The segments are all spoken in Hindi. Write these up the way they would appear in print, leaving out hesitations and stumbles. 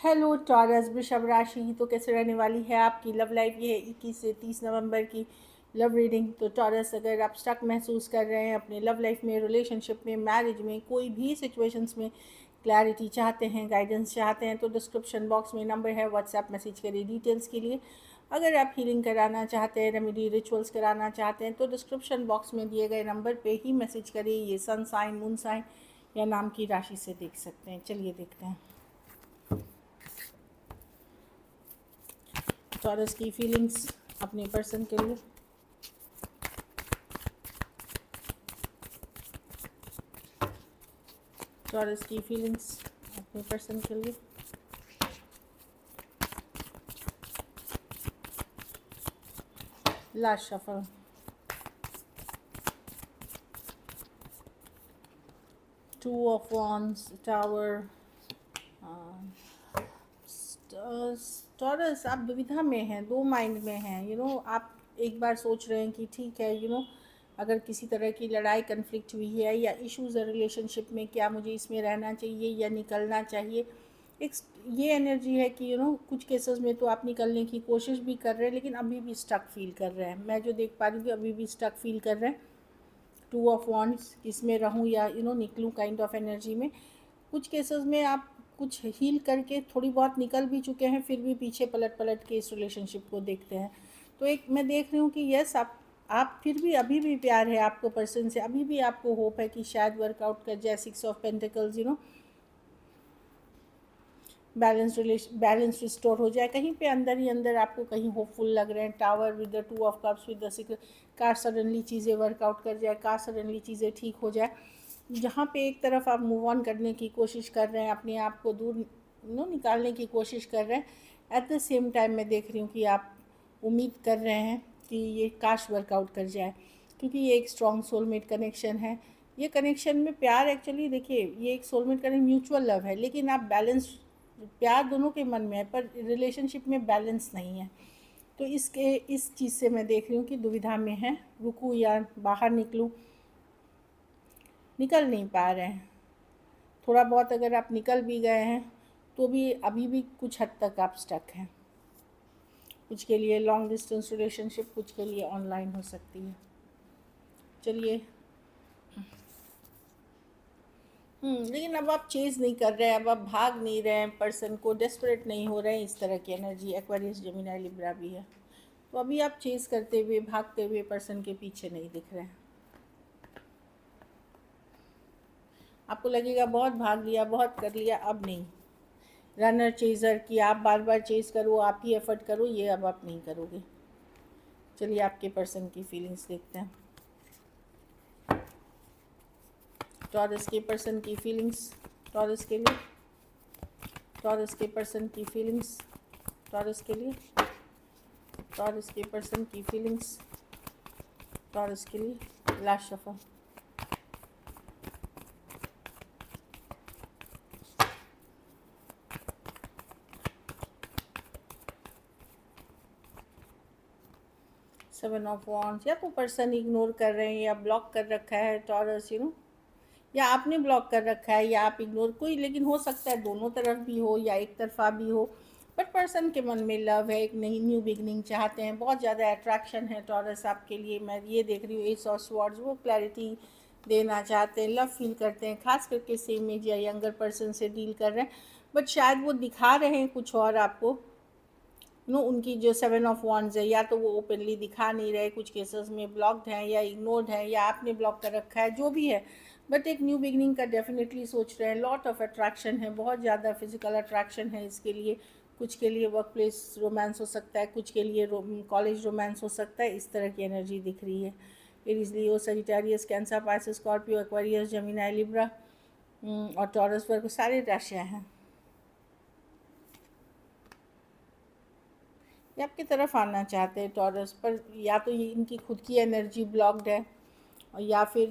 हेलो टॉरस वृषभ राशि, तो कैसे रहने वाली है आपकी लव लाइफ। ये 21 से 30 नवंबर की लव रीडिंग। तो टॉरस, अगर आप स्टक महसूस कर रहे हैं अपने लव लाइफ में, रिलेशनशिप में, मैरिज में, कोई भी सिचुएशंस में क्लैरिटी चाहते हैं, गाइडेंस चाहते हैं, तो डिस्क्रिप्शन बॉक्स में नंबर है, व्हाट्सएप मैसेज करिए डिटेल्स के लिए। अगर आप हीलिंग कराना चाहते हैं, रेमेडी रिचुअल्स कराना चाहते हैं, तो डिस्क्रिप्शन बॉक्स में दिए गए नंबर पे ही मैसेज करिए। ये सन साइन, मून साइन या नाम की राशि से देख सकते हैं। चलिए देखते हैं टॉरस की फीलिंग्स अपने पर्सन के लिए। टॉरस की फीलिंग्स अपने पर्सन के लिए। Last shuffle. Two of wands, tower. Taurus, आप दुविधा में हैं, दो माइंड में हैं। आप एक बार सोच रहे हैं कि ठीक है, अगर किसी तरह की लड़ाई कन्फ्लिक्ट हुई है या इश्यूज़ है रिलेशनशिप में, क्या मुझे इसमें रहना चाहिए या निकलना चाहिए। एक ये एनर्जी है कि कुछ केसेस में तो आप निकलने की कोशिश भी कर रहे हैं, लेकिन अभी भी स्टक फील कर रहे हैं। मैं जो देख पा रही हूँ कि अभी भी स्टक फील कर रहे हैं। टू ऑफ वॉन्ड्स, इसमें रहूँ या निकलूँ काइंड ऑफ एनर्जी में। कुछ केसेस में आप कुछ हील करके थोड़ी बहुत निकल भी चुके हैं, फिर भी पीछे पलट पलट के इस रिलेशनशिप को देखते हैं। तो एक मैं देख रही हूँ कि यस, आप फिर भी अभी भी प्यार है आपको पर्सन से, अभी भी आपको होप है कि शायद वर्कआउट कर जाए। 6 ऑफ पेंटिकल्स, बैलेंस रिस्टोर हो जाए। कहीं पे अंदर ही अंदर आपको कहीं होपफुल लग रहे हैं। Tower with the 2 of cups, with the 6, car suddenly चीज़ें वर्कआउट कर जाए, कार सडनली चीज़ें ठीक हो जाए। जहाँ पे एक तरफ आप मूव ऑन करने की कोशिश कर रहे हैं, अपने आप को दूर निकालने की कोशिश कर रहे हैं, एट द सेम टाइम मैं देख रही हूँ कि आप उम्मीद कर रहे हैं कि ये काश वर्कआउट कर जाए, क्योंकि ये एक स्ट्रॉन्ग सोलमेट कनेक्शन है। ये कनेक्शन में प्यार, एक्चुअली देखिए, ये एक सोलमेट कनेक्शन म्यूचुअल लव है, लेकिन आप बैलेंस, प्यार दोनों के मन में है पर रिलेशनशिप में बैलेंस नहीं है। तो इस चीज़ से मैं देख रही हूँ कि दुविधा में है, रुकूँ या बाहर निकलूँ। निकल नहीं पा रहे हैं। थोड़ा बहुत अगर आप निकल भी गए हैं तो भी अभी भी कुछ हद तक आप स्टक हैं। कुछ के लिए लॉन्ग डिस्टेंस रिलेशनशिप, कुछ के लिए ऑनलाइन हो सकती है। चलिए। लेकिन अब आप चेज़ नहीं कर रहे हैं, अब आप भाग नहीं रहे हैं पर्सन को, डेस्परेट नहीं हो रहे हैं। इस तरह की एनर्जी एक्वेरियस, जेमिनी, लिब्रा भी है। तो अभी आप चेज़ करते हुए, भागते हुए पर्सन के पीछे नहीं दिख रहे हैं। आपको लगेगा बहुत भाग लिया, बहुत कर लिया, अब नहीं। रनर चेज़र कि आप बार बार चेज़ करो, आप ही एफर्ट करो, ये अब आप नहीं करोगे। चलिए आपके पर्सन की फीलिंग्स देखते हैं। टॉरस के पर्सन की फीलिंग्स टॉरस के लिए। टॉरस के पर्सन की फीलिंग्स टॉरस के लिए। टॉरस के पर्सन की फीलिंग्स टॉरस के लिए। Last shuffle. Seven of wands, या तो पर्सन इग्नोर कर रहे हैं या ब्लॉक कर रखा है टॉरस, या आपने ब्लॉक कर रखा है या आप इग्नोर, कोई, लेकिन हो सकता है दोनों तरफ भी हो या एक तरफा भी हो। बट पर्सन के मन में लव है, एक नई न्यू बिगनिंग चाहते हैं, बहुत ज़्यादा अट्रैक्शन है टॉरस आपके लिए। मैं ये देख रही हूँ एस ऑफ स्वॉर्ड्स, वो क्लैरिटी देना चाहते हैं, लव फील करते हैं, खास करके सेम एज या यंगर पर्सन से डील कर रहे हैं। बट शायद वो दिखा रहे हैं कुछ और आपको। उनकी जो 7 ऑफ वॉन्ड्स है, या तो वो ओपनली दिखा नहीं रहे, कुछ केसेस में ब्लॉक्ड हैं या इग्नोर्ड हैं या आपने ब्लॉक कर रखा है, जो भी है। बट एक न्यू बिगनिंग का डेफिनेटली सोच रहे हैं। लॉट ऑफ अट्रैक्शन है, बहुत ज़्यादा फिजिकल अट्रैक्शन है इसके लिए। कुछ के लिए वर्क प्लेस रोमांस हो सकता है, कुछ के लिए कॉलेज रोमांस हो सकता है। इस तरह की एनर्जी दिख रही है। Aries, Leo, Sagittarius, Cancer, Pisces, Scorpio, Aquarius, Gemini, Libra और टॉरस वर्ग सारे राशियाँ हैं। ये आपकी तरफ आना चाहते हैं टॉरस, पर या तो ये इनकी खुद की एनर्जी ब्लॉक्ड है, और या फिर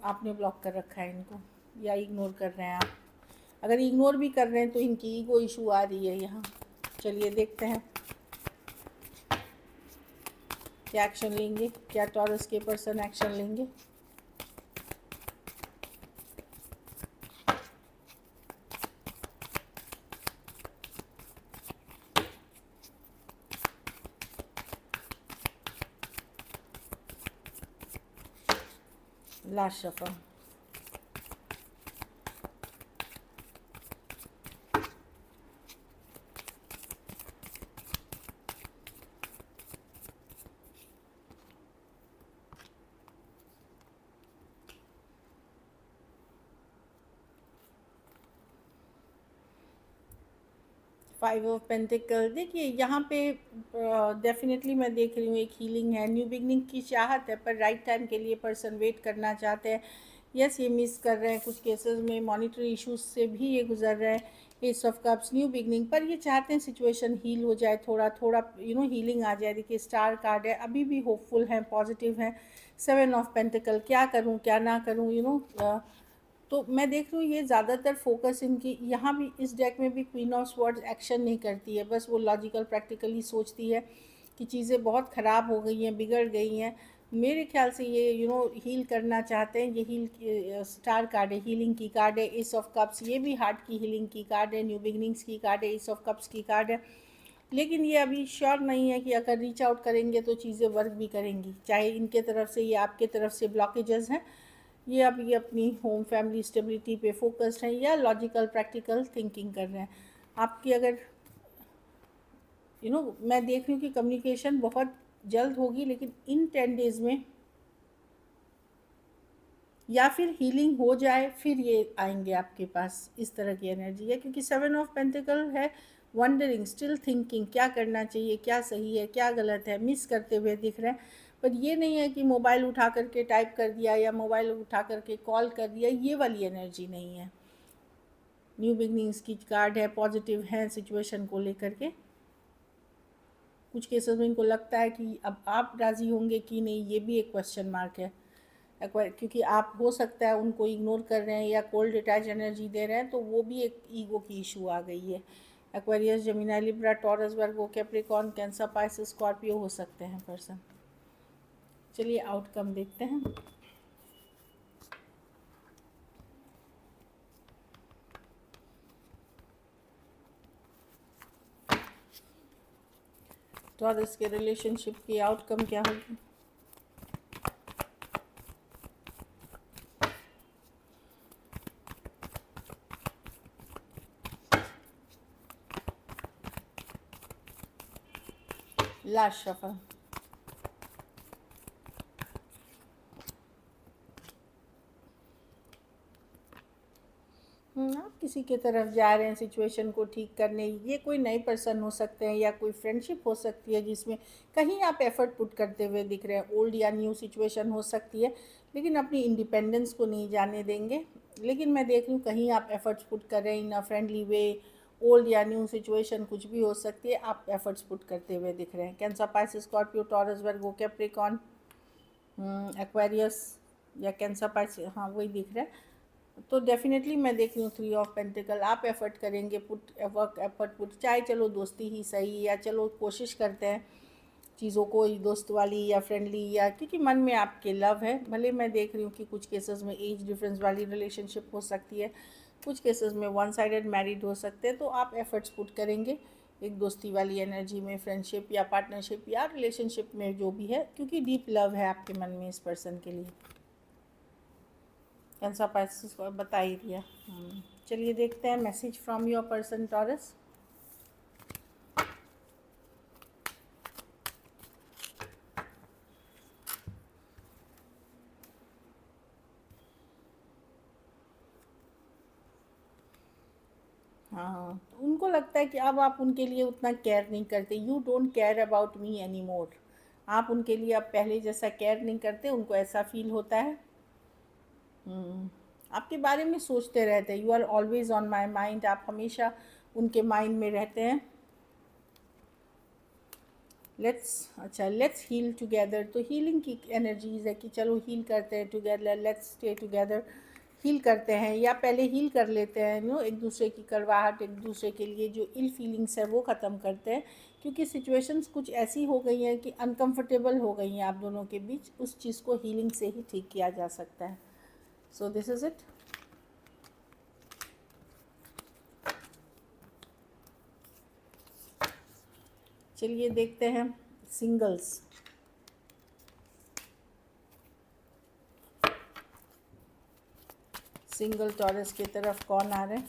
आपने ब्लॉक कर रखा है इनको, या इग्नोर कर रहे हैं आप। अगर इग्नोर भी कर रहे हैं तो इनकी ईगो इशू आ रही है यहाँ। चलिए देखते हैं क्या एक्शन लेंगे, क्या टॉरस के पर्सन एक्शन लेंगे। Last shuffle. 5 of pentacle. देखिए यहाँ पे डेफिनेटली मैं देख रही हूँ एक हीलिंग है, न्यू बिगनिंग की चाहत है, पर राइट टाइम के लिए पर्सन वेट करना चाहते हैं। यस, ये मिस कर रहे हैं, कुछ केसेस में मॉनिटरी इश्यूज से भी ये गुजर रहे हैं। S of cups, new beginning, पर ये चाहते हैं सिचुएशन हील हो जाए, थोड़ा थोड़ा हीलिंग आ जाए। देखिए स्टार कार्ड है, अभी भी होपफुल हैं, पॉजिटिव हैं। 7 ऑफ पेंटिकल, क्या करूँ क्या ना करूँ, तो मैं देख रही हूँ ये ज़्यादातर फोकस इनकी यहाँ भी, इस डेक में भी क्वीन ऑफ स्वॉर्ड्स एक्शन नहीं करती है, बस वो लॉजिकल प्रैक्टिकली सोचती है कि चीज़ें बहुत ख़राब हो गई हैं, बिगड़ गई हैं। मेरे ख्याल से ये हील करना चाहते हैं। ये हील स्टार कार्ड है, हीलिंग की कार्ड है। एस ऑफ कप्स, ये भी हार्ट की हीलिंग की कार्ड है, न्यू बिगनिंग्स की कार्ड है, एस ऑफ कप्स की कार्ड है। लेकिन ये अभी श्योर नहीं है कि अगर रीच आउट करेंगे तो चीज़ें वर्क भी करेंगी, चाहे इनके तरफ से या आपके तरफ से ब्लॉकेजेस हैं। ये अभी अपनी होम फैमिली स्टेबिलिटी पे फोकस्ड हैं या लॉजिकल प्रैक्टिकल थिंकिंग कर रहे हैं। आपकी अगर मैं देख रही हूँ कि कम्युनिकेशन बहुत जल्द होगी, लेकिन इन 10 डेज़ में या फिर हीलिंग हो जाए फिर ये आएंगे आपके पास, इस तरह की एनर्जी है। क्योंकि 7 ऑफ पेंटिकल है, वंडरिंग, स्टिल थिंकिंग, क्या करना चाहिए, क्या सही है क्या गलत है, मिस करते हुए दिख रहे हैं। पर ये नहीं है कि मोबाइल उठा करके टाइप कर दिया या मोबाइल उठा करके कॉल कर दिया, ये वाली एनर्जी नहीं है। न्यू बिगनिंग्स की कार्ड है, पॉजिटिव है सिचुएशन को लेकर के। कुछ केसेस में इनको लगता है कि अब आप राज़ी होंगे कि नहीं, ये भी एक क्वेश्चन मार्क है। क्योंकि आप हो सकता है उनको इग्नोर कर रहे हैं या कोल्ड अटैच एनर्जी दे रहे हैं, तो वो भी एक ईगो की इशू आ गई है। एक्वेरियस, जेमिनी, लिब्रा, टॉरस, वर्गो, कैप्रिकॉर्न, कैंसर, पाइसेस, स्कॉर्पियो हो सकते हैं पर्सन। चलिए आउटकम देखते हैं। टॉरस के रिलेशनशिप की आउटकम क्या होगी? Last shuffle. आप किसी के तरफ जा रहे हैं सिचुएशन को ठीक करने। ये कोई नए पर्सन हो सकते हैं या कोई फ्रेंडशिप हो सकती है जिसमें कहीं आप एफर्ट पुट करते हुए दिख रहे हैं। ओल्ड या न्यू सिचुएशन हो सकती है, लेकिन अपनी इंडिपेंडेंस को नहीं जाने देंगे। लेकिन मैं देख रही हूँ कहीं आप एफर्ट्स पुट कर रहे हैं इन अ फ्रेंडली वे। ओल्ड या न्यू सिचुएशन कुछ भी हो सकती है, आप एफर्ट्स पुट करते हुए दिख रहे हैं। कैंसर, पाइसेस, स्कॉर्पियो, टॉरस, वर्गो, कैप्रिकॉर्न, एक्वेरियस या कैंसर, पाइसेस, हाँ वही दिख रहा है। तो डेफिनेटली मैं देख रही हूँ 3 ऑफ पेंटिकल, आप एफर्ट करेंगे, पुट वर्क एफर्ट पुट, चाहे चलो दोस्ती ही सही या चलो कोशिश करते हैं चीज़ों को दोस्त वाली या फ्रेंडली, या क्योंकि मन में आपके लव है। भले मैं देख रही हूँ कि कुछ केसेस में एज डिफरेंस वाली रिलेशनशिप हो सकती है, कुछ केसेस में वन साइडेड मैरिड हो सकते हैं। तो आप एफर्ट्स पुट करेंगे एक दोस्ती वाली एनर्जी में, फ्रेंडशिप या पार्टनरशिप या रिलेशनशिप में जो भी है, क्योंकि डीप लव है आपके मन में इस पर्सन के लिए। कैंसर, पाइसेस को बता ही दिया। चलिए देखते हैं message from your person taurus. हाँ, तो उनको लगता है कि अब आप उनके लिए उतना केयर नहीं करते। You don't care about me any more. आप उनके लिए अब पहले जैसा केयर नहीं करते, उनको ऐसा फील होता है। आपके बारे में सोचते रहते हैं। You are always on my mind, आप हमेशा उनके माइंड में रहते हैं। Let's heal together. तो हीलिंग की एनर्जीज है कि चलो हील करते हैं together, let's stay together. Heal करते हैं या पहले हील कर लेते हैं, एक दूसरे की करवाहट, एक दूसरे के लिए जो इल फीलिंग्स है वो ख़त्म करते हैं। क्योंकि सिचुएशंस कुछ ऐसी हो गई हैं कि अनकंफर्टेबल हो गई हैं आप दोनों के बीच, उस चीज़ को हीलिंग से ही ठीक किया जा सकता है। So this is it. चलिए देखते हैं सिंगल्स। सिंगल टॉरस की तरफ कौन आ रहे हैं?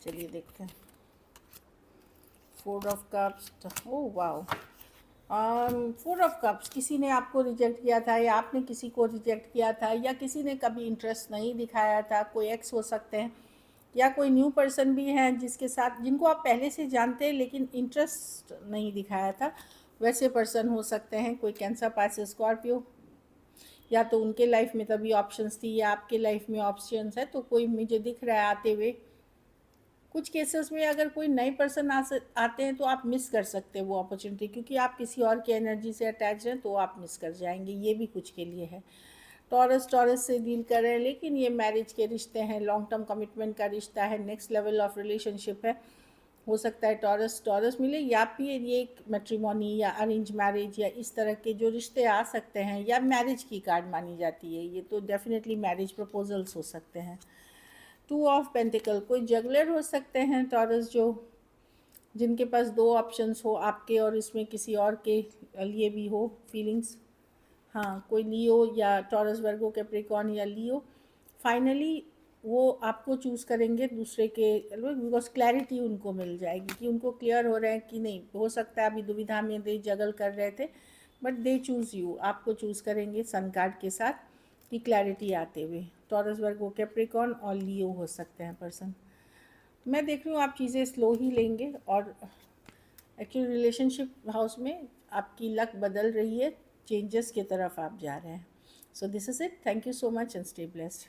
चलिए देखते हैं। 4 of cups, oh wow. 4 of cups, किसी ने आपको रिजेक्ट किया था या आपने किसी को रिजेक्ट किया था, या किसी ने कभी इंटरेस्ट नहीं दिखाया था। कोई एक्स हो सकते हैं या कोई न्यू पर्सन भी हैं जिसके साथ, जिनको आप पहले से जानते हैं लेकिन इंटरेस्ट नहीं दिखाया था, वैसे पर्सन हो सकते हैं। कोई कैंसर, पाइसेस, स्कॉर्पियो, या तो उनके लाइफ में तभी ऑप्शंस थी या आपके लाइफ में ऑप्शंस है, तो कोई मुझे दिख रहा है आते हुए। कुछ केसेस में अगर कोई नए पर्सन आते हैं तो आप मिस कर सकते हैं वो अपॉर्चुनिटी, क्योंकि आप किसी और की एनर्जी से अटैच हैं तो आप मिस कर जाएंगे। ये भी कुछ के लिए है। टॉरस से डील कर रहे हैं, लेकिन ये मैरिज के रिश्ते हैं, लॉन्ग टर्म कमिटमेंट का रिश्ता है, नेक्स्ट लेवल ऑफ रिलेशनशिप है। हो सकता है टॉरस मिले, या फिर ये एक मैट्रिमोनी या अरेंज मैरिज या इस तरह के जो रिश्ते आ सकते हैं, या मैरिज की कार्ड मानी जाती है ये, तो डेफिनेटली मैरिज प्रपोजल्स हो सकते हैं। 2 ऑफ पेंटिकल, कोई जगलर हो सकते हैं टॉरस, जो जिनके पास 2 ऑप्शंस हो, आपके और इसमें किसी और के लिए भी हो फीलिंग्स। हाँ, कोई लियो या टॉरस, वर्गो, कैप्रिकॉर्न या लियो। फाइनली वो आपको चूज़ करेंगे दूसरे के, बिकॉज क्लैरिटी उनको मिल जाएगी कि उनको क्लियर हो रहे हैं कि नहीं। हो सकता है अभी दुविधा में दे जगल कर रहे थे, बट दे चूज़ यू, आपको चूज़ करेंगे सन कार्ड के साथ कि क्लैरिटी आते हुए। टॉरस, वर्गो, कैप्रिकॉर्न और लियो हो सकते हैं पर्सन। मैं देख रही हूँ आप चीज़ें स्लो ही लेंगे, और एक्चुअली रिलेशनशिप हाउस में आपकी लक बदल रही है, चेंजेस की तरफ आप जा रहे हैं। So this is it, thank you so much and stay blessed.